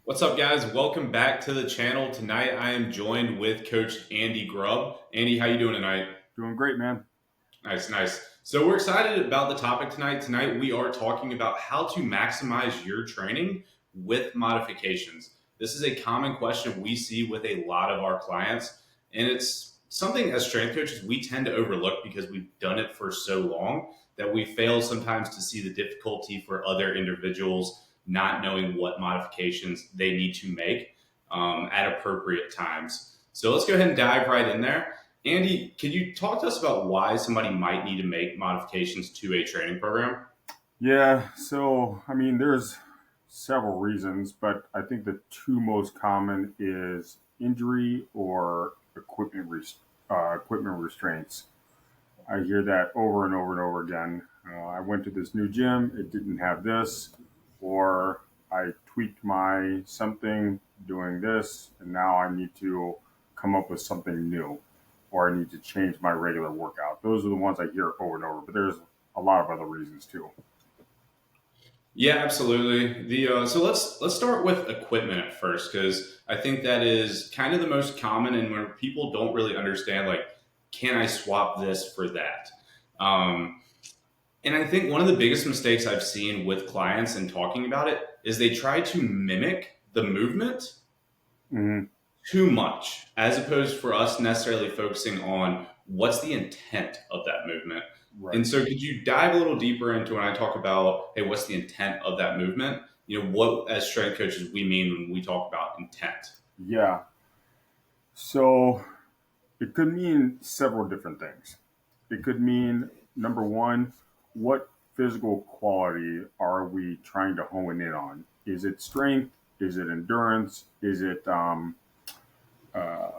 What's up, guys? Welcome back to the channel. Tonight, I am joined with Coach Andy Grubb. Andy, how you doing tonight? Doing great, man. Nice, nice. So we're excited about the topic tonight. Tonight, we are talking about how to maximize your training with modifications. This is a common question we see with a lot of our clients, and it's something as strength coaches we tend to overlook because we've done it for so long that we fail sometimes to see the difficulty for other individuals not knowing what modifications they need to make at appropriate times. So let's go ahead and dive right in there. Andy, could you talk to us about why somebody might need to make modifications to a training program? Yeah, there's several reasons, but I think the two most common is injury or equipment restraints. I hear that over and over and over again. I went to this new gym, it didn't have this, or I tweaked my something doing this, and now I need to come up with something new, or I need to change my regular workout. Those are the ones I hear over and over, but there's a lot of other reasons too. Yeah, absolutely. So let's start with equipment at first because I think that is kind of the most common, and where people don't really understand like, can I swap this for that? Um, and I think one of the biggest mistakes I've seen with clients and talking about it is they try to mimic the movement Mhm. too much, as opposed for us necessarily focusing on what's the intent of that movement. Right. And so, could you dive a little deeper into when I talk about, hey, what's the intent of that movement? What as strength coaches we mean when we talk about intent. Yeah. So it could mean several different things. It could mean, number one, what physical quality are we trying to hone in on? Is it strength? Is it endurance? Is it uh,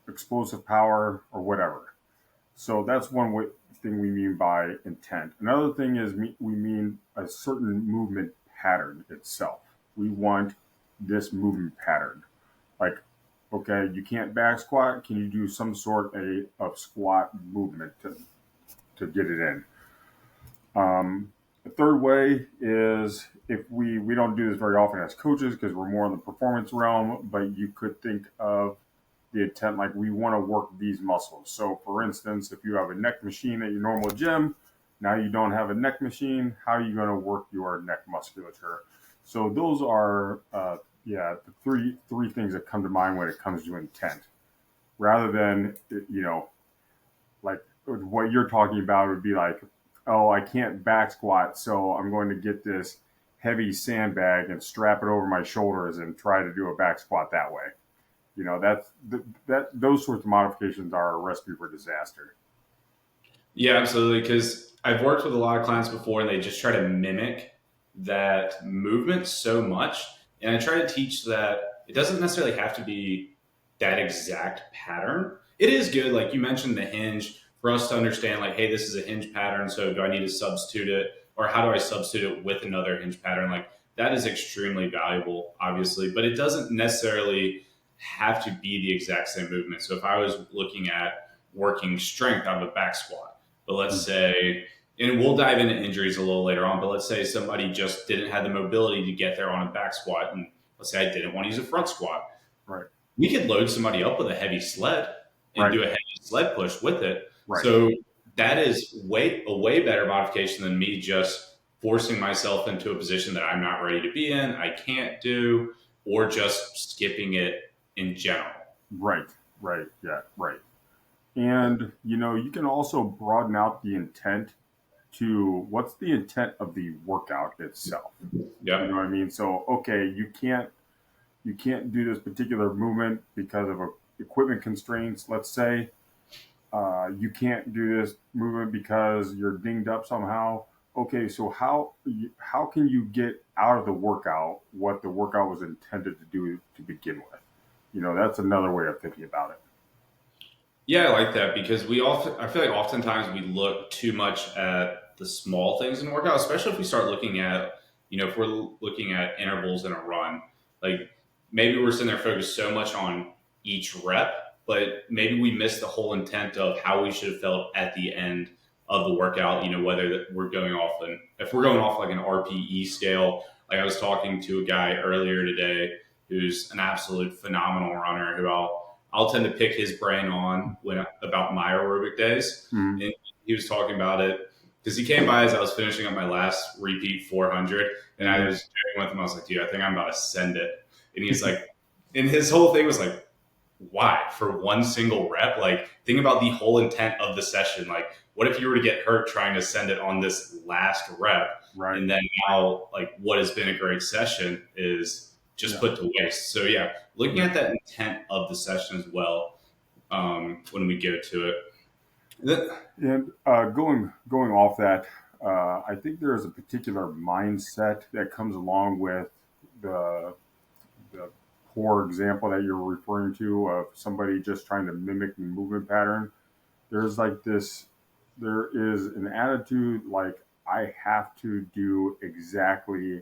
explosive power or whatever? So that's thing we mean by intent. Another thing is we mean a certain movement pattern itself. We want this movement pattern. Like, okay, you can't back squat. Can you do some sort of squat movement to get it in? The third way is if we don't do this very often as coaches because we're more in the performance realm, but you could think of the intent like we want to work these muscles. So, for instance, if you have a neck machine at your normal gym, now you don't have a neck machine, how are you going to work your neck musculature? So, those are, the three things that come to mind when it comes to intent. Rather than, like what you're talking about would be like, oh, I can't back squat, so I'm going to get this heavy sandbag and strap it over my shoulders and try to do a back squat that way. That those sorts of modifications are a recipe for disaster. Yeah, absolutely. Because I've worked with a lot of clients before, and they just try to mimic that movement so much. And I try to teach that it doesn't necessarily have to be that exact pattern. It is good, like you mentioned, the hinge for us to understand, like, hey, this is a hinge pattern. So do I need to substitute it, or how do I substitute it with another hinge pattern? Like that is extremely valuable, obviously, but it doesn't necessarily have to be the exact same movement. So if I was looking at working strength out of a back squat, but let's say, and we'll dive into injuries a little later on, but let's say somebody just didn't have the mobility to get there on a back squat. And let's say I didn't want to use a front squat. Right. We could load somebody up with a heavy sled and Right. do a heavy sled push with it. Right. So that is a way better modification than me just forcing myself into a position that I'm not ready to be in, I can't do, or just skipping it in general. Right. Right. Yeah. Right. And you can also broaden out the intent to what's the intent of the workout itself. You know Yep. what I mean? So okay, you can't do this particular movement because of equipment constraints. Let's say you can't do this movement because you're dinged up somehow. Okay, so how can you get out of the workout what the workout was intended to do to begin with? That's another way of thinking about it. Yeah, I like that because I feel like oftentimes we look too much at the small things in workout, especially if we start looking at, if we're looking at intervals in a run, like maybe we're sitting there focused so much on each rep, but maybe we miss the whole intent of how we should have felt at the end of the workout, whether that we're going off and if we're going off like an RPE scale, like I was talking to a guy earlier today who's an absolute phenomenal runner, who I'll tend to pick his brain on when about my aerobic days. Mm-hmm. And he was talking about it because he came by as I was finishing up my last repeat 400, and I was joking with him. I was like, "Dude, I think I'm about to send it." And he's like, and his whole thing was like, "Why? For one single rep? Like, think about the whole intent of the session. Like, what if you were to get hurt trying to send it on this last rep, Right. and then now, like, what has been a great session is just put to waste." So yeah, looking at that intent of the session as well when we go to it. And going off that, I think there is a particular mindset that comes along with the the poor example that you're referring to of somebody just trying to mimic the movement pattern. There's like this. There is an attitude like I have to do exactly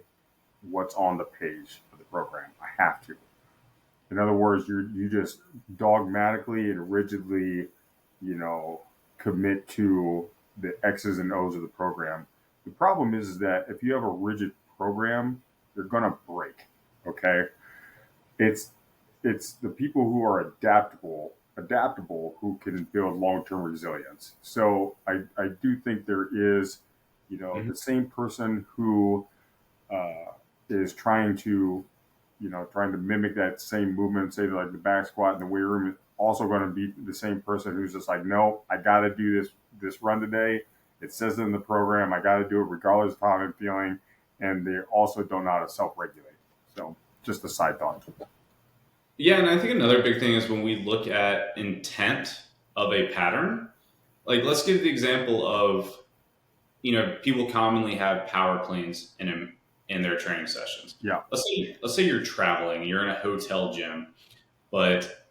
what's on the page of the program. I have to. In other words, you just dogmatically and rigidly, you know, commit to the X's and O's of the program. The problem is that if you have a rigid program, you're gonna break. Okay, it's it's the people who are adaptable who can build long-term resilience. So I do think there is, Mhm. the same person who uh, is trying to mimic that same movement, say like the back squat in the weight room, is also going to be the same person who's just like, no, I got to do this run today. It says it in the program. I got to do it regardless of how I'm feeling. And they also don't know how to self-regulate. So just a side thought. Yeah, and I think another big thing is when we look at intent of a pattern. Like, let's give the example of people commonly have power cleans in their training sessions. Yeah. Let's say you're traveling, you're in a hotel gym, but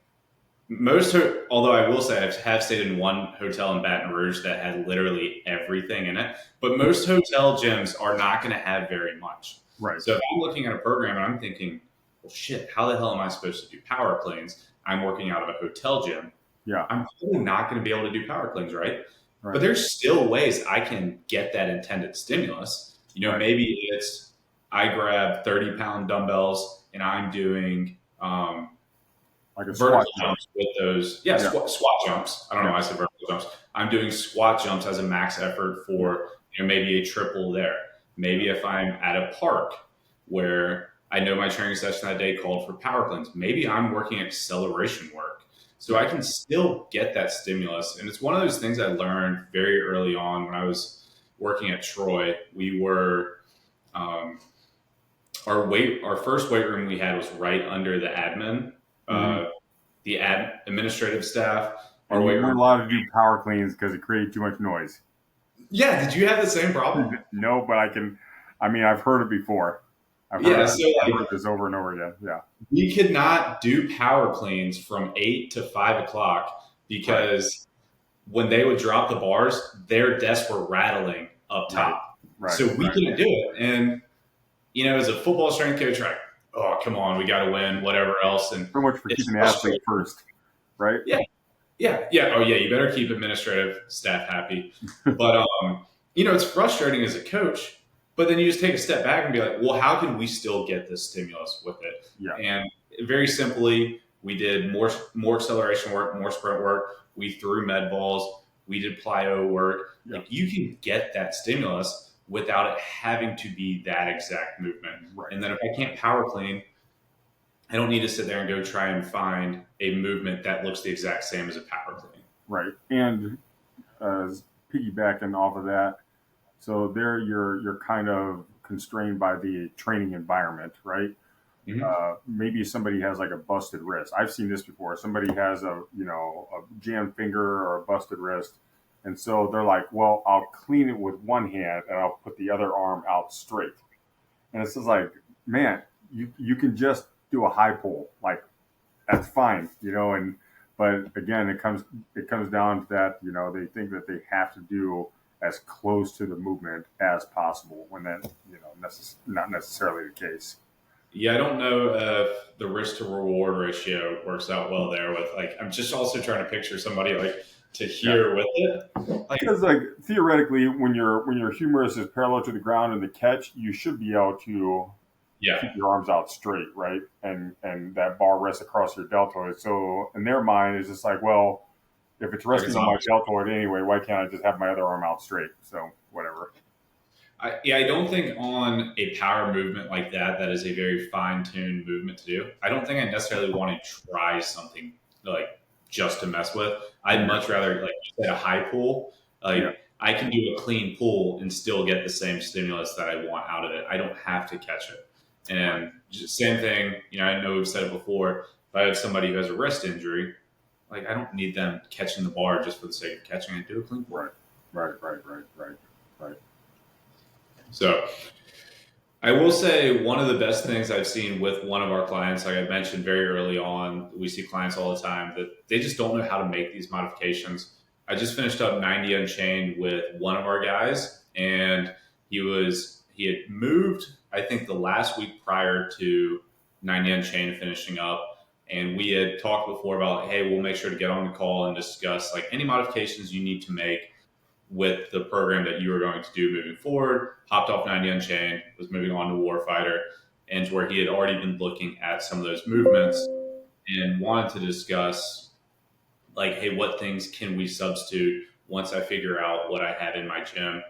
although I will say I have stayed in one hotel in Baton Rouge that had literally everything in it, but most hotel gyms are not going to have very much. Right. So if I'm looking at a program and I'm thinking, well, shit, how the hell am I supposed to do power cleans? I'm working out of a hotel gym. Yeah. I'm probably not going to be able to do power cleans, right? But Right. there's still ways I can get that intended stimulus. Right. Maybe it's I grab 30-pound dumbbells and I'm doing Like a squat vertical jump. jumps with those. Yeah, Yeah. squat jumps. I don't know Yeah. why I said vertical jumps. I'm doing squat jumps as a max effort Yeah. for maybe a triple there. Maybe if I'm at a park where I know my training session that day called for power cleans, maybe I'm working acceleration work. So I can still get that stimulus. And it's one of those things I learned very early on when I was working at Troy. We were um, our first weight room we had was right under the admin, Mm-hmm. uh, administrative staff. Our And you weight weren't room. allowed to do power cleans because it created too much noise. Yeah, did you have the same problem? No, but I've heard it before. Yeah, so I've like heard this over and over again. Yeah. we could not do power cleans from 8 to 5 o'clock Right. because when they would drop the bars, their desks were rattling up Right. top. Right. So we Right. couldn't do it. And as a football strength coach, like, oh, come on, we got to win, whatever else. And So much for it's keeping the athlete frustrating. first, right? Yeah, yeah, yeah. Oh, yeah. You better keep administrative staff happy. But it's frustrating as a coach. But then you just take a step back and be like, well, how can we still get this stimulus with it? Yeah. And very simply, we did more acceleration work, more sprint work. We threw med balls. We did plyo work. Yeah. Like, you can get that stimulus without it having to be that exact movement. Right. And then if I can't power clean, I don't need to sit there and go try and find a movement that looks the exact same as a power clean. Right. And piggybacking off of that, so there you're kind of constrained by the training environment, right? Mm-hmm. Maybe somebody has like a busted wrist. I've seen this before. Somebody has a jammed finger or a busted wrist, and so they're like, "Well, I'll clean it with one hand and I'll put the other arm out straight." And it's just like, man, you can just do a high pull, like that's fine, And but again, it comes down to that, they think that they have to do as close to the movement as possible when that not necessarily the case. Yeah, I don't know if the risk to reward ratio works out well there. With like, I'm just also trying to picture somebody like to Yeah. hear with it. Like, Because like theoretically, when your humerus is parallel to the ground in the catch, you should be able to Yeah, keep your arms out straight, right? And that bar rests across your deltoid. So in their mind, it's just like, well, if it's like it's resting on my opposite. deltoid anyway, why can't I just have my other arm out straight? So whatever. I don't think on a power movement like that, that is a very fine tuned movement to do. I don't think I necessarily want to try something like just to mess with. I'd Yeah, much rather, like you said, a high pull. yeah, Like I can do a clean pull and still get the same stimulus that I want out of it. I don't have to catch it. right, And just same thing, I know we've said it before. If I have somebody who has a wrist injury, like I don't need them catching the bar just for the sake of catching it. Do a clean pull. right, right. So I will say one of the best things I've seen with one of our clients, like I mentioned very early on, we see clients all the time that they just don't know how to make these modifications. I just finished up 90 Unchained with one of our guys, and he had moved, I think, the last week prior to 90 Unchained finishing up, and we had talked before about, hey, we'll make sure to get on the call and discuss like any modifications you need to make with the program that you were going to do moving forward. Hopped off 90 Unchained, was moving on to Warfighter, and to where he had already been looking at some of those movements and wanted to discuss, like, hey, what things can we substitute once I figure out what I had in my gym?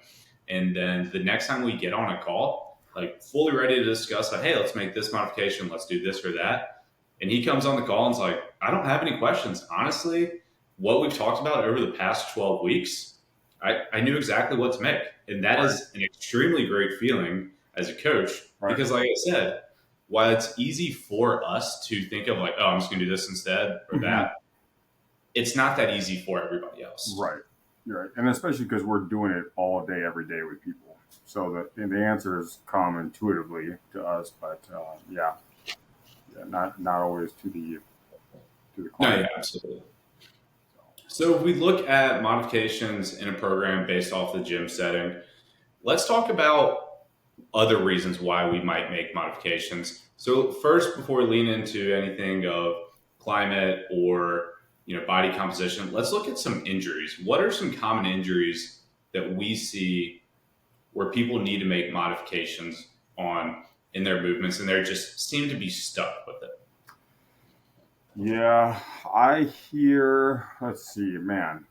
And then the next time we get on a call, like fully ready to discuss, like, hey, let's make this modification, let's do this or that. And he comes on the call and's like, I don't have any questions. Honestly, what we've talked about over the past 12 weeks, I knew exactly what to make. And that Right, is an extremely great feeling as a coach right. because, like I said, while it's easy for us to think of like, oh, I'm just going to do this instead or Hmm. that, it's not that easy for everybody else. Right. You're right. And especially because we're doing it all day, every day with people. So the answers come intuitively to us, but yeah, not always to the No, client. yeah, absolutely. So if we look at modifications in a program based off the gym setting, let's talk about other reasons why we might make modifications. So first, before we lean into anything of climate or body composition, let's look at some injuries. What are some common injuries that we see where people need to make modifications on in their movements and they just seem to be stuck with it? Yeah, I hear. Let's see, man.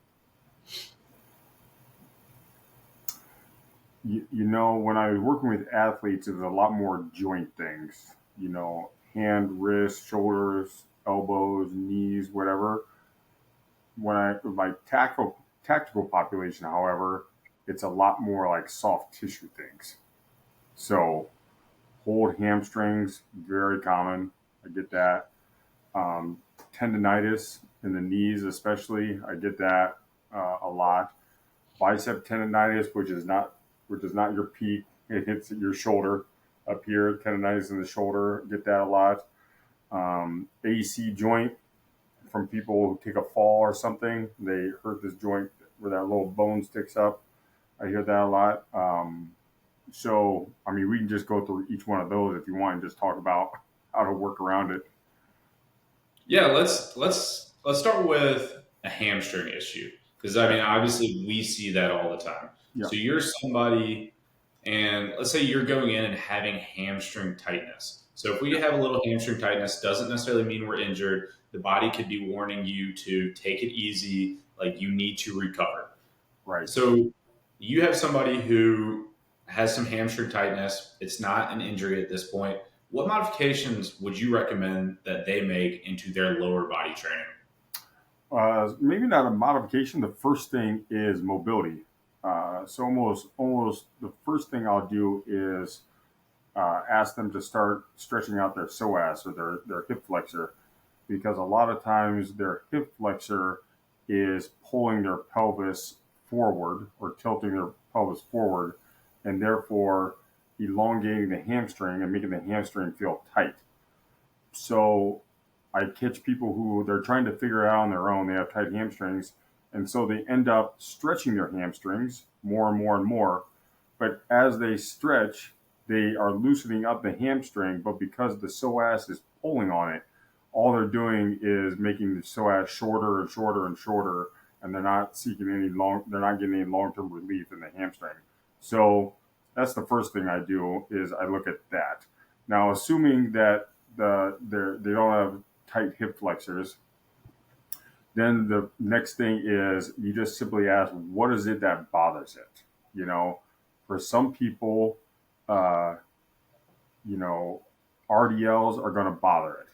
When I was working with athletes, it was a lot more joint things. Hand, wrist, shoulders, elbows, knees, whatever. When I like tactical population, however, it's a lot more like soft tissue things. So hold hamstrings, very common. I get that. Um, Tendonitis in the knees, especially, I get that a lot. Bicep tendonitis, which is not your peak, it hits your shoulder up here. Tendonitis in the shoulder, get that a lot. AC joint from people who take a fall or something, they hurt this joint where that little bone sticks up. I hear that a lot. So, I mean, we can just go through each one of those if you want and just talk about how to work around it. Yeah, let's start with a hamstring issue because I Okay. mean obviously we see that all the time. Yeah. So you're somebody, and let's say you're going in and having hamstring tightness. So if we Yeah. have a little hamstring tightness, doesn't necessarily mean we're injured. The body could be warning you to take it easy, like you need to recover. Right. So you have somebody who has some hamstring tightness. It's not an injury at this point. What modifications would you recommend that they make into their lower body training? Maybe not a modification. The first thing is mobility. So almost the first thing I'll do is ask them to start stretching out their psoas or their hip flexor, because a lot of times their hip flexor is pulling their pelvis forward or tilting their pelvis forward, and therefore elongating the hamstring and making the hamstring feel tight. So I catch people who they're trying to figure it out on their own. They have tight hamstrings, and so they end up stretching their hamstrings more and more and more. But as they stretch, they are loosening up the hamstring. But because the psoas is pulling on it, all they're doing is making the psoas shorter and shorter and shorter, and they're not seeking any long. They're not getting any long-term relief in the hamstring. So that's the first thing I do is I look at that. Now, assuming that they don't have tight hip flexors, then the next thing is you just simply ask, what is it that bothers it? You know, for some people, uh, you know, RDLs are going to bother it.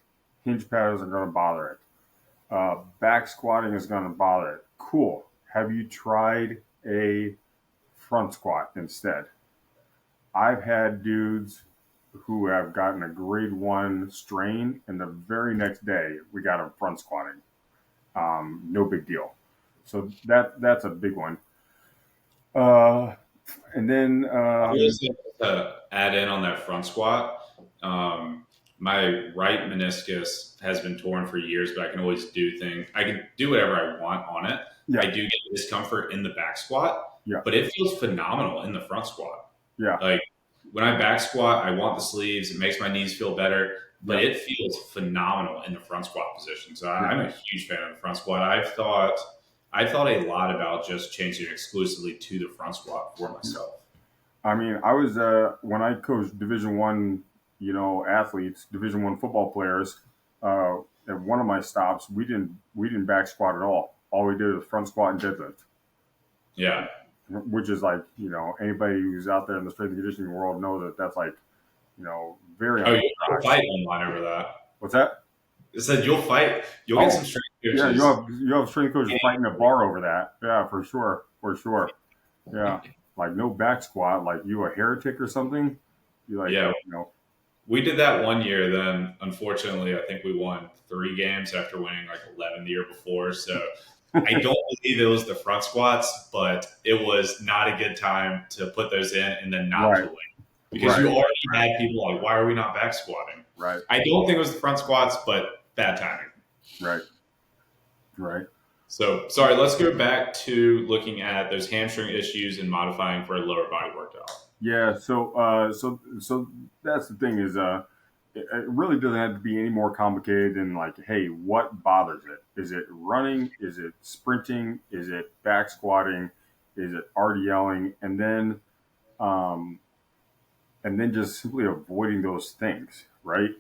Hinge patterns are going to bother it. Back squatting is going to bother it. Cool. Have you tried a front squat instead? I've had dudes who have gotten a grade 1 strain, and the very next day we got them front squatting. No big deal. So that's a big one. Uh, and then I will say to add in on that front squat, my right meniscus has been torn for years, but I can always do things. I can do whatever I want on it. yeah, I do get discomfort in the back squat, yeah, but it feels phenomenal in the front squat. yeah, Like when I back squat, I want the sleeves. It makes my knees feel better, but yeah, it feels phenomenal in the front squat position. So yeah. I'm a huge fan of the front squat. I thought a lot about just changing exclusively to the front squat for myself. I mean, I was when I coached Division 1, athletes, Division 1 football players. At one of my stops, we didn't back squat at all. All we did was front squat and deadlift, Yeah. which is like anybody who's out there in the strength and conditioning world know that that's like very Oh, you'll unorthodox. fight online over that. What's that? It said you'll fight. You'll get some Oh, strength yeah, you coaches. have you have strength coaches fighting a bar over that. Yeah, for sure, for sure. Yeah, like no back squat. Like you a heretic or something? You like Yeah, you know? we did that one year. Then, unfortunately, I think we won 3 games after winning like 11 the year before. So I don't believe it was the front squats, but it was not a good time to put those in and then not to Right, win because right, you already right, had people like, why are we not back squatting? right, I don't think it was the front squats, but bad timing. right, right. So, sorry, let's go back to looking at those hamstring issues and modifying for a lower body workout. Yeah. So that's the thing is it really doesn't have to be any more complicated than like, hey, what bothers it? Is it running? Is it sprinting? Is it back squatting? Is it RDLing? Um, and then just simply avoiding those things, right?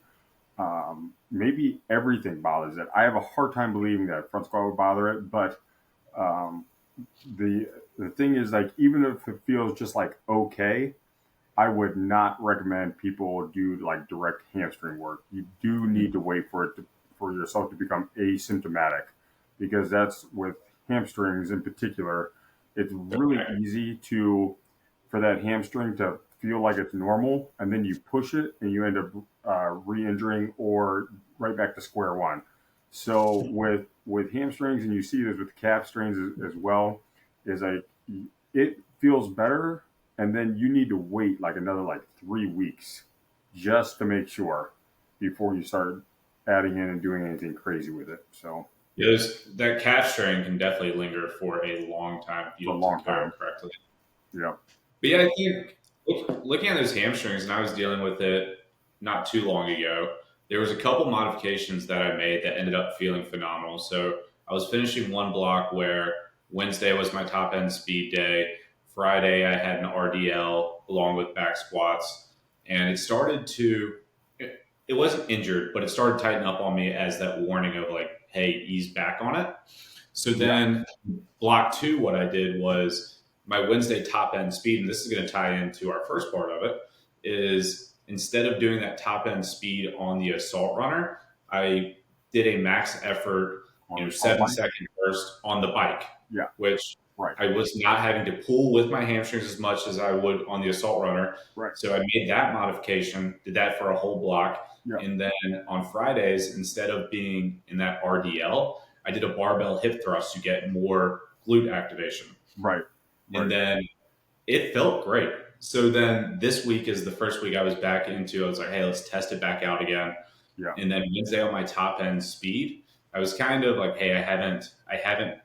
Maybe everything bothers it. I have a hard time believing that front squat would bother it, but um, the the thing is like even if it feels just like okay, I would not recommend people do like direct hamstring work. You do need to wait for yourself to become asymptomatic because that's with hamstrings in particular. It's really Okay. easy to for that hamstring to feel like it's normal, and then you push it and you end up re-injuring or right back to square one. So with hamstrings, and you see this with calf strains as well, is like it feels better, and then you need to wait like another like 3 weeks just to make sure before you start adding in and doing anything crazy with it. So Yeah, that calf strain can definitely linger for a long time if you for a don't long take care of time. it correctly. Yeah. But yeah, I think looking at those hamstrings, and I was dealing with it not too long ago. There was a couple modifications that I made that ended up feeling phenomenal. So I was finishing one block where Wednesday was my top end speed day. Friday I had an RDL along with back squats, and it started to. It wasn't injured, but it started to tighten up on me as that warning of like, hey, ease back on it. So Yeah. then block two, what I did was my Wednesday top end speed, and this is going to tie into our first part of it, is instead of doing that top end speed on the assault runner, I did a max effort, On the assault 7 bike. second burst on the bike, Yeah. which Right. I was not having to pull with my hamstrings as much as I would on the assault runner. Right. So I made that modification, did that for a whole block. Yeah. And then on Fridays, instead of being in that RDL, I did a barbell hip thrust to get more glute activation. Right. And Right. then it felt great. So then this week is the first week I was back into, I was like, hey, let's test it back out again. Yeah. And then Wednesday on my top end speed, I was kind of like, hey, I haven't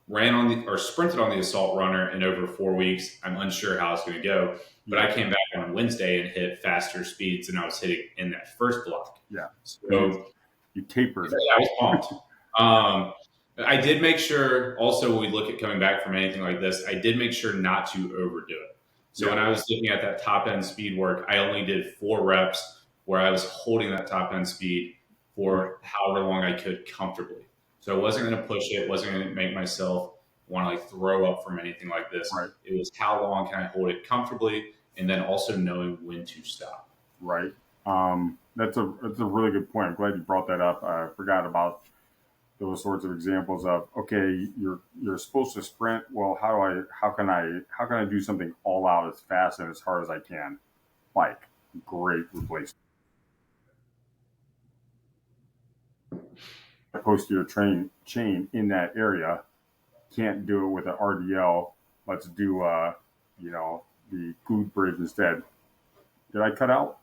ran on the or sprinted on the assault runner in over 4 weeks. I'm unsure how it's going to go. But Yeah. I came back on Wednesday and hit faster speeds than I was hitting in that first block. Yeah. So You tapered. I was pumped. I did make sure also when we look at coming back from anything like this, I did make sure not to overdo it. So Yeah. when I was looking at that top end speed work, I only did 4 reps where I was holding that top end speed Right. for however long I could comfortably. So I wasn't going to push it, wasn't going to make myself want to like throw up from anything like this. Right. It was how long can I hold it comfortably, and then also knowing when to stop. Right. That's a really good point. I'm glad you brought that up. I forgot about those sorts of examples of, okay, you're supposed to sprint. Well, how can I do something all out as fast and as hard as I can? Bike, great replacement. Posterior train chain in that area, can't do it with an RDL. Let's do you know the glute bridge instead. Did I cut out?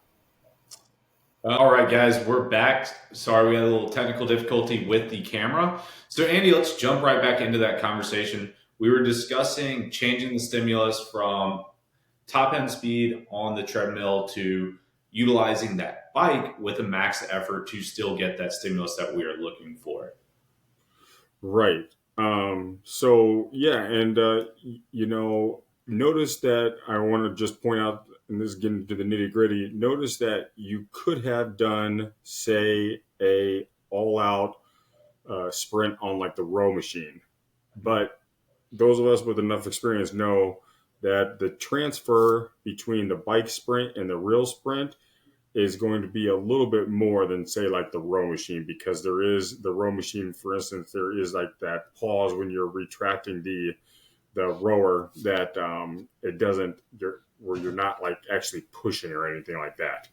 All right, guys, we're back. Sorry, we had a little technical difficulty with the camera. So, Andy, let's jump right back into that conversation. We were discussing changing the stimulus from top end speed on the treadmill to utilizing that bike with a max effort to still get that stimulus that we are looking for. Right. So yeah, and notice that I want to just point out, and this is getting into the nitty gritty. Notice that you could have done, say, a all out sprint on like the row machine, but those of us with enough experience know that the transfer between the bike sprint and the real sprint is going to be a little bit more than say like the row machine, because there is the row machine, for instance, there is like that pause when you're retracting the rower that it doesn't where you're not like actually pushing or anything like that.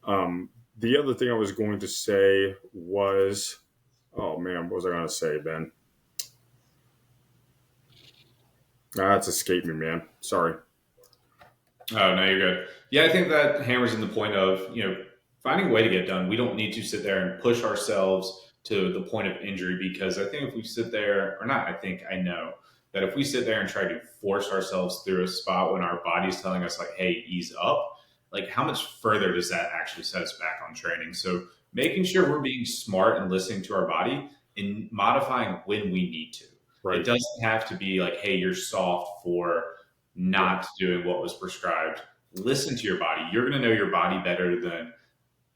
The other thing I was going to say was, oh man, what was I going to say, Ben? That's escaped me, man. Sorry. Oh, no, you're good. Yeah, I think that hammers in the point of, finding a way to get it done. We don't need to sit there and push ourselves to the point of injury, because I think if we sit there, or not, I know that if we sit there and try to force ourselves through a spot when our body's telling us like, hey, ease up, like how much further does that actually set us back on training? So making sure we're being smart and listening to our body and modifying when we need to. It Right. doesn't have to be like, hey, you're soft for not doing what was prescribed. Listen to your body. You're going to know your body better than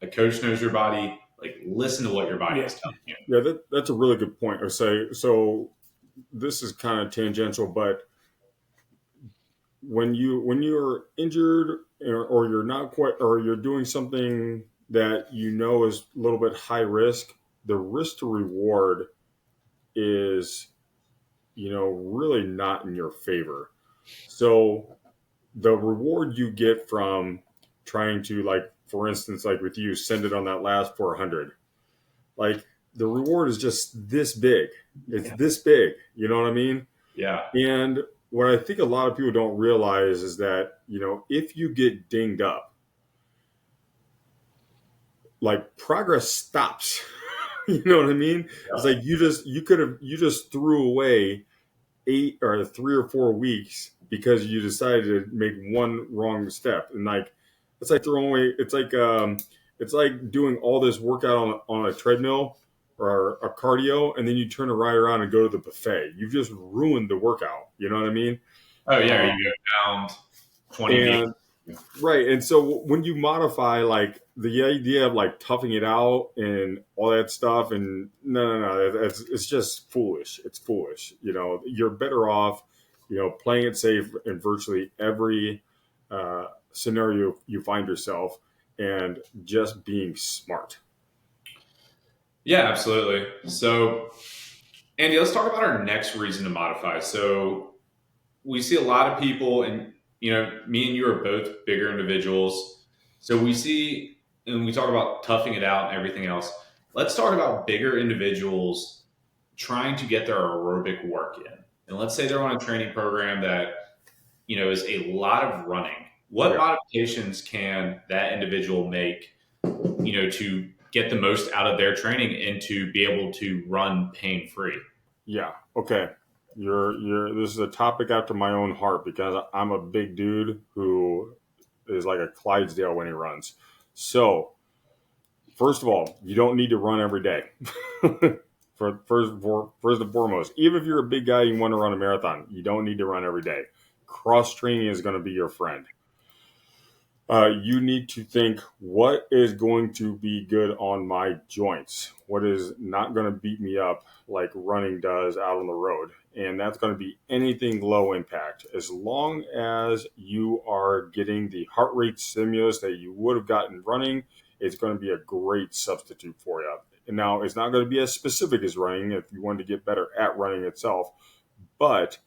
a coach knows your body. Like, listen to what your body Yeah. is telling you. Yeah, that's a really good point. Or say, so this is kind of tangential, but when you're injured, or you're not quite, or you're doing something that you know is a little bit high risk, the risk to reward is really not in your favor. So the reward you get from trying to, like, for instance, like with you, send it on that last 400, like the reward is just this big. It's this big. You know what I mean? Yeah. And what I think a lot of people don't realize is that, if you get dinged up, like progress stops. You know what I mean? It's Yeah. like you just threw away 8 or 3 or 4 weeks because you decided to make one wrong step. And like, it's like throwing away, it's like doing all this workout on a treadmill or a cardio, and then you turn it right around and go to the buffet. You've just ruined the workout. You know what I mean? Oh, yeah. Um, You go down 20 people. and Right. And so when you modify like the idea of like toughing it out and all that stuff, and no, it's just foolish. It's foolish. You're better off, playing it safe in virtually every scenario you find yourself, and just being smart. Yeah, absolutely. So, Andy, let's talk about our next reason to modify. So, we see a lot of people, and me and you are both bigger individuals. So we see, and we talk about toughing it out and everything else. Let's talk about bigger individuals trying to get their aerobic work in. And let's say they're on a training program that is a lot of running. What Yeah. modifications can that individual make, to get the most out of their training and to be able to run pain free? Yeah. Okay. This is a topic after my own heart, because I'm a big dude who is like a Clydesdale when he runs. So, first of all, you don't need to run every day. First and foremost, even if you're a big guy and you want to run a marathon, you don't need to run every day. cross training is going to be your friend. You need to think, what is going to be good on my joints? What is not going to beat me up like running does out on the road? And that's going to be anything low impact. As long as you are getting the heart rate stimulus that you would have gotten running, it's going to be a great substitute for you. And now, it's not going to be as specific as running if you want to get better at running itself, but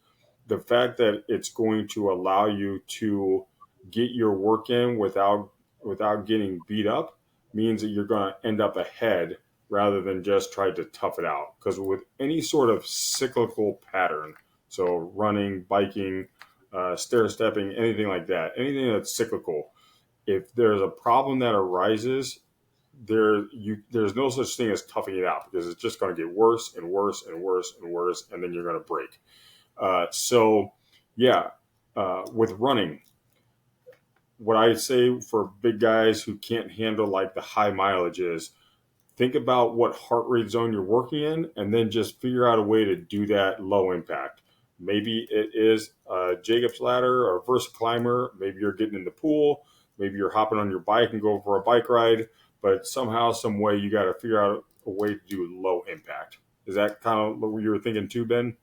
the fact that it's going to allow you to get your work in without getting beat up means that you're going to end up ahead rather than just try to tough it out. Because with any sort of cyclical pattern, so running, biking, stair stepping, anything like that, anything that's cyclical, if there's a problem that arises, there's no such thing as toughing it out, because it's just going to get worse and worse and worse and worse, and then you're going to break. So, yeah, with running, what I say for big guys who can't handle like the high mileage is, think about what heart rate zone you're working in, and then just figure out a way to do that low impact. Maybe it is a Jacob's ladder or a Versa climber. Maybe you're getting in the pool. Maybe you're hopping on your bike and go for a bike ride. But somehow, some way, you got to figure out a way to do low impact. Is that kind of what you were thinking too, Ben?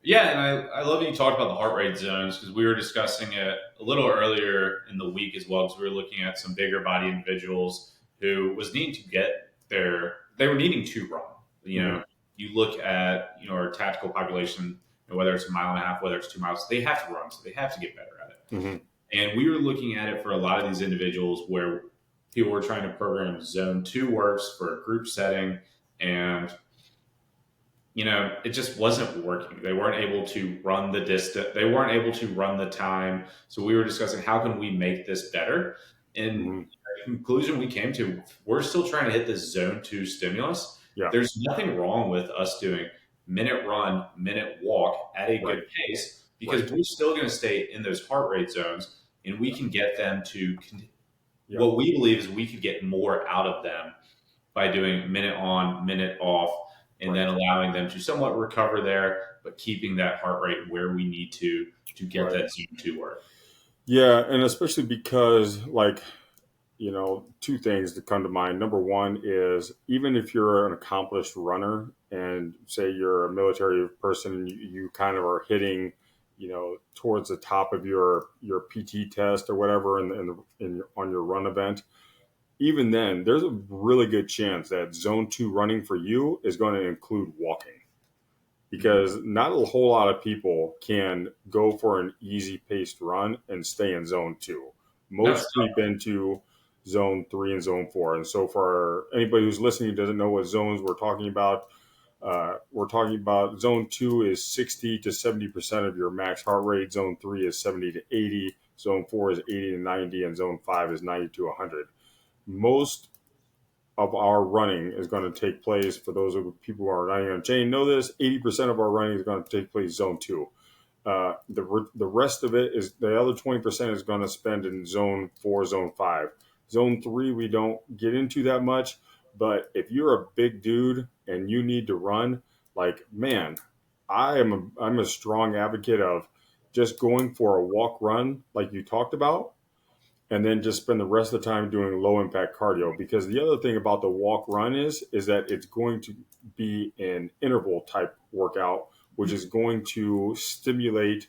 Yeah, and I love that you talked about the heart rate zones, because we were discussing it a little earlier in the week as well, because we were looking at some bigger body individuals who was needing to get they were needing to run. You Mm-hmm. know, you look at our tactical population, whether it's a mile and a half, whether it's 2 miles, they have to run, so they have to get better at it. Mm-hmm. And we were looking at it for a lot of these individuals where people were trying to program zone two works for a group setting, and it just wasn't working. They weren't able to run the distance. They weren't able to run the time. So we were discussing, how can we make this better? And Mm-hmm. the conclusion we came to, we're still trying to hit this zone two stimulus. Yeah. There's nothing wrong with us doing minute run, minute walk at a Right. good pace, because Right. we're still going to stay in those heart rate zones, and we can get them to Yeah. what we believe is we could get more out of them by doing minute on, minute off, and Right. then allowing them to somewhat recover there, but keeping that heart rate where we need to get Right. that zone two work. Yeah, and especially because, like, two things that come to mind. Number one is, even if you're an accomplished runner and say you're a military person, and you kind of are hitting, towards the top of your PT test or whatever on your run event, even then, there's a really good chance that zone two running for you is going to include walking, because not a whole lot of people can go for an easy paced run and stay in zone two. No, Most creep into zone three and zone four. And so, for anybody who's listening who doesn't know what zones we're talking about zone two is 60 to 70% of your max heart rate. Zone three is 70 to 80. Zone four is 80 to 90. And zone five is 90 to 100. Most of our running is going to take place, for those of people who are running on chain know this, 80% of our running is going to take place zone two. The rest of it is, the other 20% is going to spend in zone four, zone five. Zone three, we don't get into that much, but if you're a big dude and you need to run, like, man, I'm a strong advocate of just going for a walk run like you talked about, and then just spend the rest of the time doing low impact cardio. Because the other thing about the walk run is that it's going to be an interval type workout, which is going to stimulate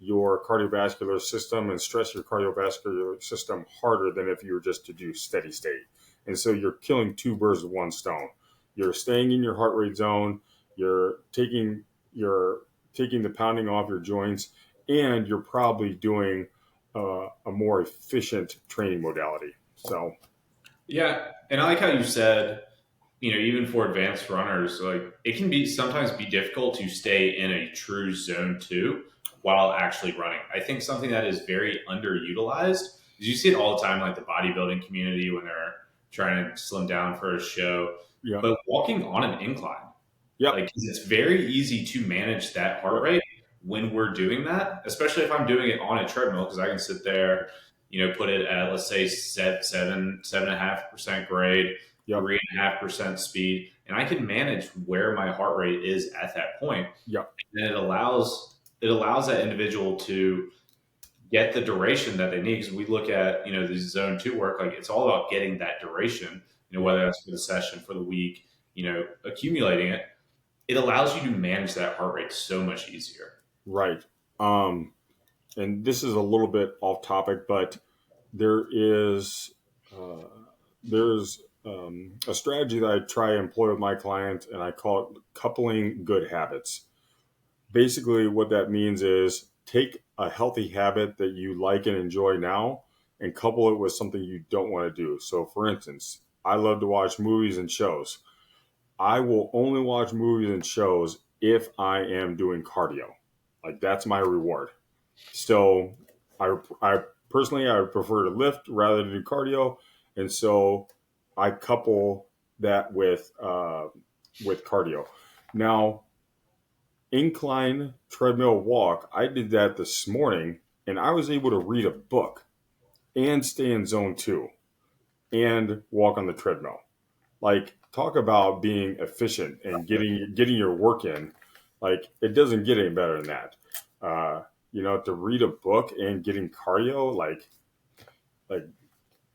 your cardiovascular system and stress your cardiovascular system harder than if you were just to do steady state. And so you're killing two birds with one stone. You're staying in your heart rate zone, you're taking the pounding off your joints, and you're probably doing a more efficient training modality. So, yeah, and I like how you said, even for advanced runners, like, it can be sometimes be difficult to stay in a true zone two while actually running. I think something that is very underutilized is, you see it all the time, like the bodybuilding community when they're trying to slim down for a show, yeah, but walking on an incline. yep, Like, 'cause it's very easy to manage that heart right, rate when we're doing that, especially if I'm doing it on a treadmill, because I can sit there, put it at, let's say, 7.5% grade, yep, 3.5% speed, and I can manage where my heart rate is at that point. yep, And then it allows that individual to get the duration that they need. Because we look at, the zone two work, like it's all about getting that duration, Yeah. whether that's for the session, for the week, accumulating it. It allows you to manage that heart rate so much easier. Right. Um, and this is a little bit off topic, but there is uh, there's a strategy that I try to employ with my clients, and I call it coupling good habits. Basically, what that means is take a healthy habit that you like and enjoy now, and couple it with something you don't want to do. So, for instance, I love to watch movies and shows. I will only watch movies and shows if I am doing cardio. Like that's my reward. So I personally I would prefer to lift rather than do cardio, and so I couple that with cardio. Now, incline treadmill walk, I did that this morning, and I was able to read a book and stay in zone two and walk on the treadmill. Like talk about being efficient and getting your work in. Like it doesn't get any better than that. To read a book and getting cardio, like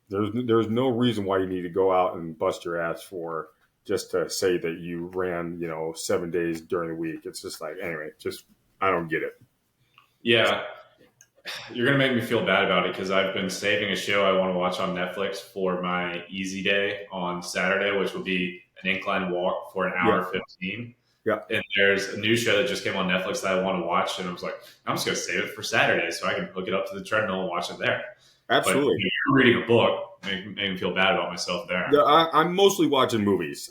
there's no reason why you need to go out and bust your ass for just to say that you ran 7 days during the week. It's just like anyway, just I don't get it. Yeah, you're gonna make me feel bad about it because I've been saving a show I want to watch on Netflix for my easy day on Saturday, which will be an incline walk for an Yeah, hour 15. yeah, And there's a new show that just came on Netflix that I want to watch, and I was like, I'm just gonna save it for Saturday so I can hook it up to the treadmill and watch it there. But absolutely. you're reading a book, make me feel bad about myself there. I'm mostly watching movies.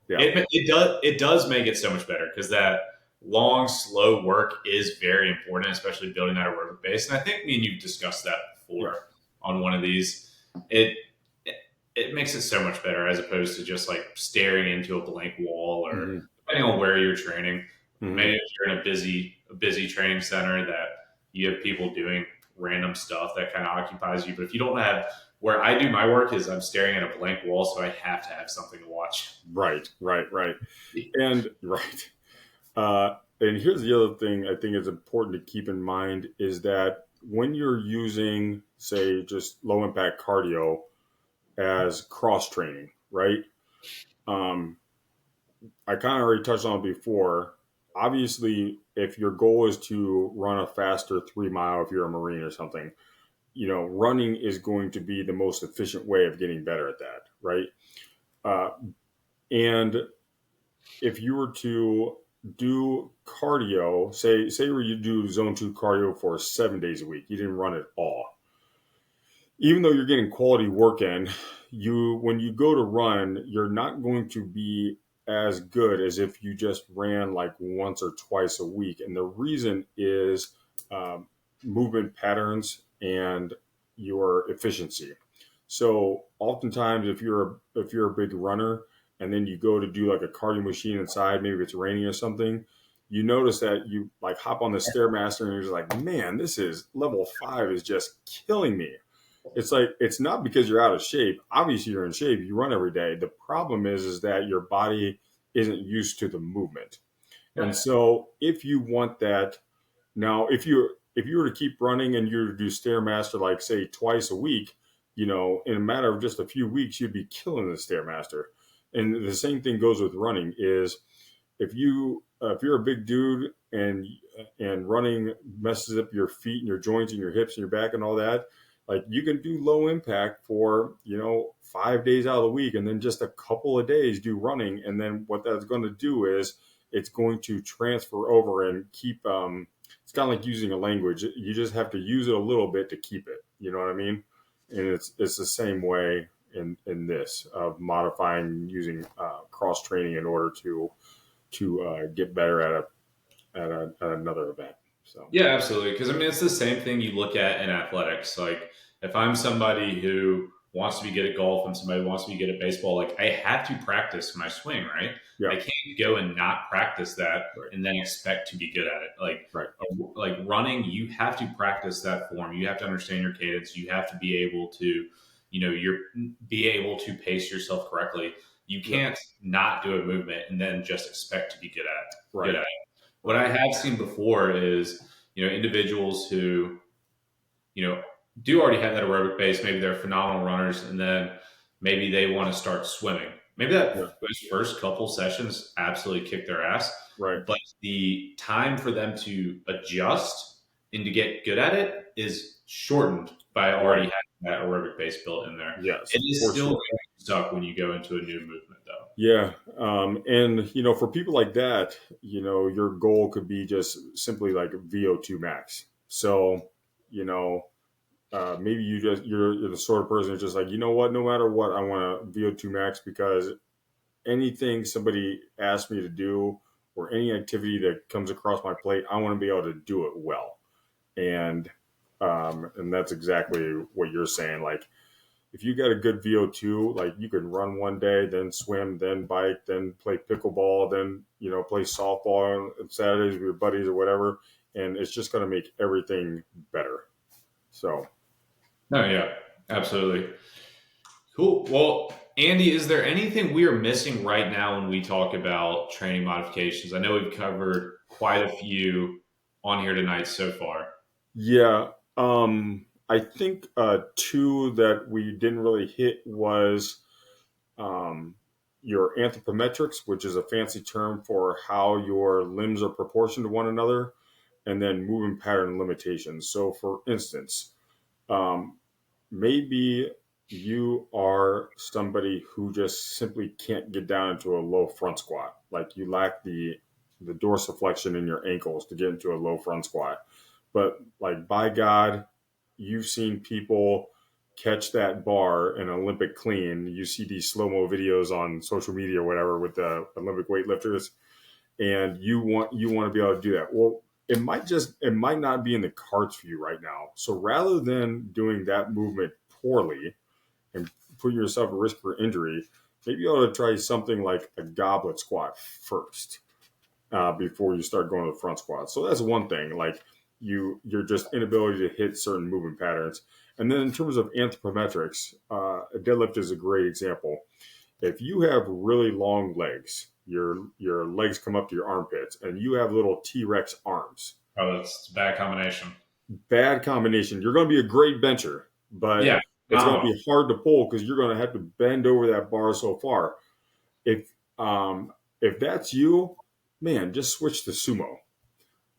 Yeah, It does make it so much better because that long, slow work is very important, especially building that aerobic base. And I think me and you discussed that yeah. before on one of these. It it makes it so much better as opposed to just like staring into a blank wall or Hmm. depending on where you're training. Hmm. Maybe if you're in a busy training center that you have people doing random stuff that kind of occupies you. But if you don't have where I do my work is I'm staring at a blank wall, so I have to have something to watch. Right. And right. And here's the other thing I think is important to keep in mind is that when you're using, say, just low impact cardio as cross training, right? Um, I kind of already touched on it before. Obviously, if your goal is to run a faster 3 mile, if you're a Marine or something, running is going to be the most efficient way of getting better at that, right? Uh, and if you were to do cardio, say where you do zone two cardio for 7 days a week, you didn't run at all. Even though you're getting quality work in, when you go to run, you're not going to be as good as if you just ran like once or twice a week. And the reason is um, movement patterns and your efficiency. So oftentimes, if you're a big runner and then you go to do like a cardio machine inside, maybe it's raining or something, you notice that you like hop on the stairmaster and you're just like, man, this is level 5 is just killing me. It's like it's not because you're out of shape. Obviously, you're in shape. You run every day. The problem is that your body isn't used to the movement, and Right. so if you want that now, if you were to keep running and you were to do stairmaster like say twice a week, in a matter of just a few weeks, you'd be killing the stairmaster. And the same thing goes with running. Is if you're a big dude and running messes up your feet and your joints and your hips and your back and all that, like you can do low impact for 5 days out of the week and then just a couple of days do running, and then what that's going to do is it's going to transfer over and keep it's kind of like using a language. You just have to use it a little bit to keep it, you know what I mean? And it's the same way in this of modifying using cross training in order to get better at another event. So Yeah, absolutely. Because I mean, it's the same thing you look at in athletics. Like, if I'm somebody who wants to be good at golf and somebody wants to be good at baseball, like I have to practice my swing, right? yeah, I can't go and not practice that right, and then expect to be good at it. right, Like running, you have to practice that form. You have to understand your cadence. You have to be able to, you're be able to pace yourself correctly. You yeah, can't not do a movement and then just expect to be good right, at it. What right, I have seen before is, individuals who do already have that aerobic base. Maybe they're phenomenal runners, and then maybe they want to start swimming. Maybe Yeah. those first couple sessions absolutely kick their ass, Right. but the time for them to adjust and to get good at it is shortened by already Right. having that aerobic base built in there. Yes, It is for still sure. going to suck when you go into a new movement, though. Yeah. And, for people like that, your goal could be just simply like VO2 max. So, you know, maybe you're the sort of person who's just like, you know what, no matter what, I want to VO2 max because anything somebody asks me to do or any activity that comes across my plate, I want to be able to do it well. And, and that's exactly what you're saying. Like, if you got a good VO2, like you can run one day, then swim, then bike, then play pickleball, then, play softball on Saturdays with your buddies or whatever. And it's just going to make everything better. So, No, yeah, absolutely. Cool. Well, Andy, is there anything we are missing right now when we talk about training modifications? I know we've covered quite a few on here tonight so far. yeah, I think two that we didn't really hit was um, your anthropometrics, which is a fancy term for how your limbs are proportioned to one another, and then movement pattern limitations. So, for instance, um, maybe you are somebody who just simply can't get down into a low front squat. Like you lack the dorsiflexion in your ankles to get into a low front squat. But like by God, you've seen people catch that bar in Olympic clean. You see these slow mo videos on social media or whatever with the Olympic weightlifters, and you want to be able to do that. Well, it might not be in the cards for you right now. So rather than doing that movement poorly and putting yourself at risk for injury, maybe you ought to try something like a goblet squat first before you start going to the front squat. So that's one thing. Like your just inability to hit certain movement patterns. And then in terms of anthropometrics, a deadlift is a great example. If you have really long legs, your legs come up to your armpits, and you have little T-Rex arms, Oh, that's a bad combination. bad combination. You're going to be a great bencher, but Yeah, it's going to phenomenal. be hard to pull because you're going to have to bend over that bar so far. If if that's you, man, just switch to sumo.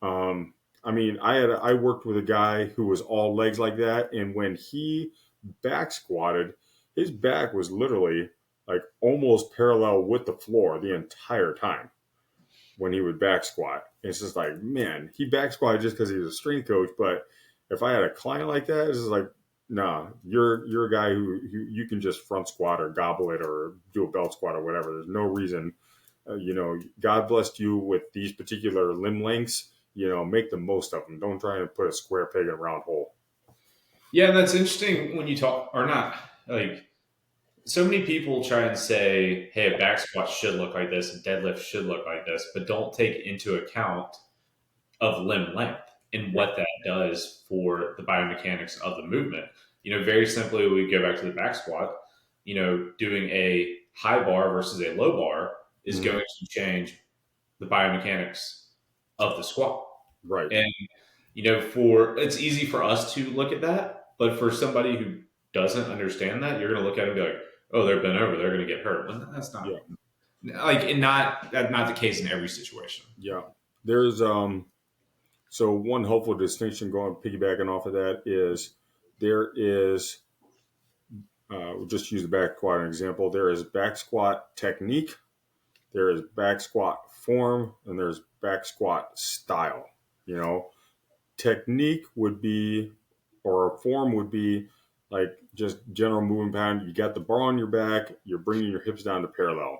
Um, I mean, I worked with a guy who was all legs like that, and when he back squatted, his back was literally like almost parallel with the floor the entire time when he would back squat. And it's just like, man, he back squatted just because he was a strength coach. But if I had a client like that, it's just like, nah, you're a guy who you can just front squat or gobble it or do a belt squat or whatever. There's no reason, God blessed you with these particular limb lengths. Make the most of them. Don't try and put a square peg in a round hole. Yeah, and that's interesting when you talk, or not, like, so many people try and say, hey, a back squat should look like this, a deadlift should look like this, but don't take into account of limb length and Yeah. what that does for the biomechanics of the movement. Very simply, we go back to the back squat. Doing a high bar versus a low bar is Mm-hmm. going to change the biomechanics of the squat. Right. And for it's easy for us to look at that, but for somebody who doesn't understand that, you're going to look at it and be like, "Oh, they're bent over, they're going to get hurt." But that's not Yeah. like, and not the case in every situation. Yeah. There's so one helpful distinction going piggybacking off of that is there is we'll just use the back squat as an example. There is back squat technique, there is back squat form, and there's back squat style. You know, technique would be, or a form would be like just general movement pattern. You got the bar on your back, you're bringing your hips down to parallel.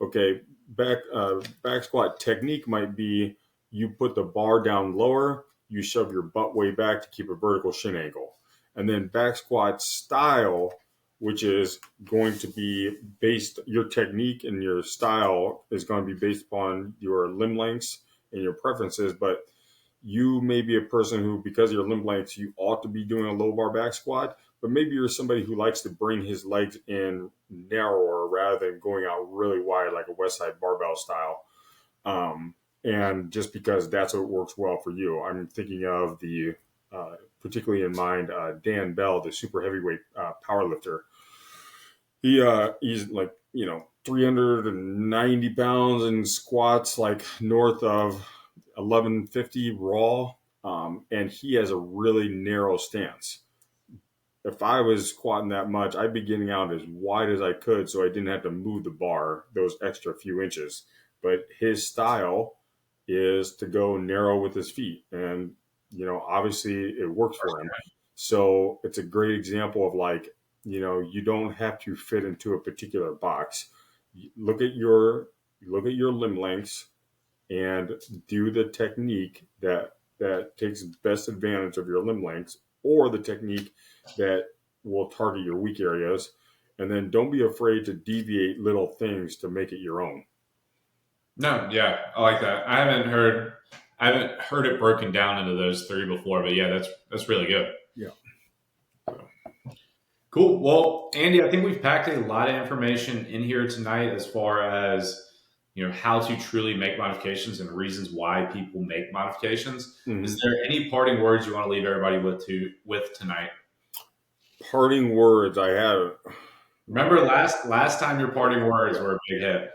Okay, back squat technique might be you put the bar down lower, you shove your butt way back to keep a vertical shin angle. And then back squat style, which is going to be based, your technique and your style is going to be based upon your limb lengths and your preferences. But you may be a person who, because of your limb lengths, you ought to be doing a low bar back squat, but maybe you're somebody who likes to bring his legs in narrower rather than going out really wide like a West Side barbell style. and just because that's what works well for you. I'm thinking of the particularly in mind Dan Bell, the super heavyweight power lifter. He's like 390 pounds and squats like north of 1150 raw, and he has a really narrow stance. If I was squatting that much, I'd be getting out as wide as I could so I didn't have to move the bar those extra few inches. But his style is to go narrow with his feet. And, obviously it works for him. So it's a great example of like, you don't have to fit into a particular box. Look at your limb lengths and do the technique that takes best advantage of your limb lengths or the technique that will target your weak areas. And then don't be afraid to deviate little things to make it your own. No, yeah, I like that. I haven't heard it broken down into those three before, but yeah, that's really good. Yeah. Cool. Well, Andy, I think we've packed a lot of information in here tonight as far as how to truly make modifications and reasons why people make modifications. Mm-hmm. Is there any parting words you want to leave everybody with tonight? Parting words I have. Remember last time your parting words were a big hit.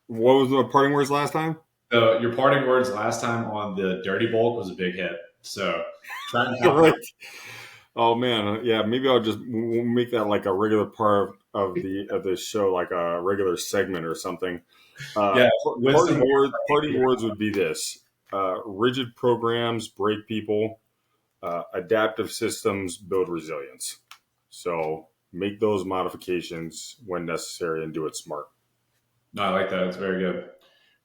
What was the parting words last time? Your parting words last time on the dirty bulk was a big hit. So try and right. Oh man, yeah. Maybe we'll make that like a regular part of the show, like a regular segment or something. Parting words would be this: rigid programs break people. Adaptive systems build resilience. So make those modifications when necessary and do it smart. No, I like that. It's very good.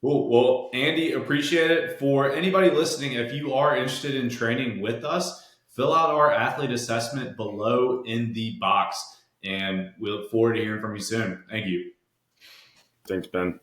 Cool. Well, Andy, appreciate it. For anybody listening, if you are interested in training with us, fill out our athlete assessment below in the box. And we look forward to hearing from you soon. Thank you. Thanks, Ben.